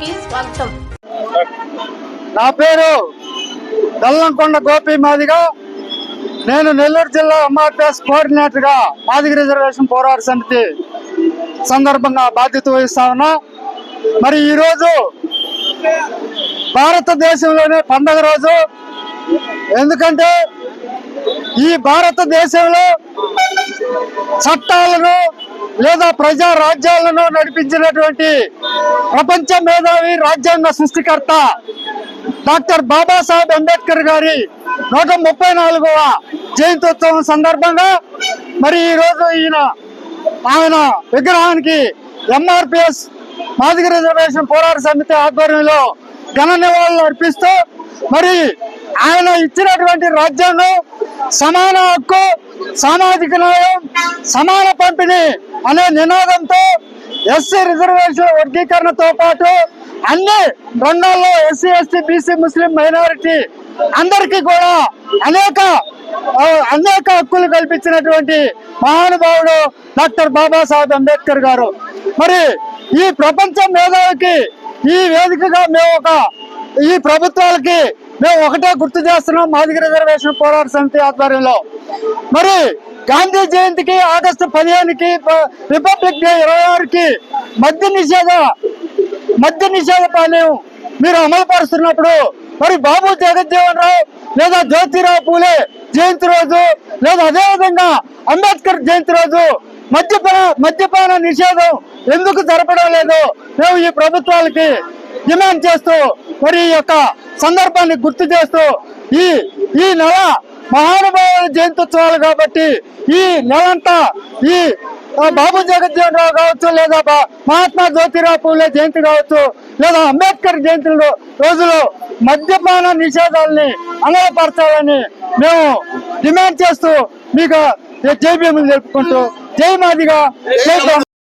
కి స్వాగతం. నా పేరు దల్లంకొండ గోపి మాదిగా. నేను నెల్లూరు జిల్లా ఎంఆర్పిఎస్ కోఆర్డినేటర్ గా మాదిగ రిజర్వేషన్ పోరాట సమితి సందర్భంగా బాధ్యత వహిస్తా ఉన్నా. మరి ఈరోజు భారతదేశంలోనే పండగ రోజు. ఎందుకంటే ఈ భారతదేశంలో చట్టాలను లేదా ప్రజా రాజ్యాలను నడిపించినటువంటి ప్రపంచ మేధావి రాజ్యాంగ సృష్టికర్త డాక్టర్ బాబాసాహెబ్ అంబేద్కర్ గారి 134వ జయంత్యోత్సవం సందర్భంగా మరి ఈరోజు ఆయన విగ్రహానికి ఎంఆర్పిఎస్ మాదిగ రిజర్వేషన్ పోరాట సమితి ఆధ్వర్యంలో ఘన నివాళులు అర్పిస్తూ మరి ఆయన ఇచ్చినటువంటి రాజ్యాంగం సమాన హక్కు, సామాజిక న్యాయం, సమాన పంపిణీ అనే నినాదంతో ఎస్సీ రిజర్వేషన్ వర్గీకరణతో పాటు అన్ని రంగాల్లో ఎస్సీ, ఎస్టీ, బీసీ, ముస్లిం, మైనారిటీ అందరికీ కూడా అనేక హక్కులు కల్పించినటువంటి మహానుభావుడు డాక్టర్ బాబాసాహెబ్ అంబేద్కర్ గారు. మరి ఈ ప్రపంచ మేధావికి ఈ వేదికగా ఈ ప్రభుత్వాలకి మేము ఒకటే గుర్తు చేస్తున్నాం. మాదిగ రిజర్వేషన్ పోరాట సమితి ఆధ్వర్యంలో మరి గాంధీ జయంతికి ఆగస్టు 15కి రిపబ్లిక్ డే 26కి మద్య నిషేధ పాలన మీరు అమలు పరుస్తున్నప్పుడు మరి బాబు జగజ్జీవన్ రావు లేదా జ్యోతిరావు పూలే జయంతి రోజు లేదా అదేవిధంగా అంబేద్కర్ జయంతి రోజు మద్యపాన నిషేధం ఎందుకు జరపడం లేదు? మేము ఈ ప్రభుత్వాలకి డిమాండ్ చేస్తూ మరి ఈ యొక్క సందర్భాన్ని గుర్తు చేస్తూ ఈ నెల మహానుభావుల జయంత్యోత్సవాలు కాబట్టి ఈ నెలంతా ఈ బాబు జగజ్జీవన్ రావు కావచ్చు, లేదా మహాత్మా జ్యోతిరావు పూలే జయంతి కావచ్చు, లేదా అంబేద్కర్ జయంతి రోజులో మద్యపాన నిషేధాలని అమలుపరచాలని మేము డిమాండ్ చేస్తూ మీకు జై భీములు తెలుపుకుంటూ జై మాదిగా.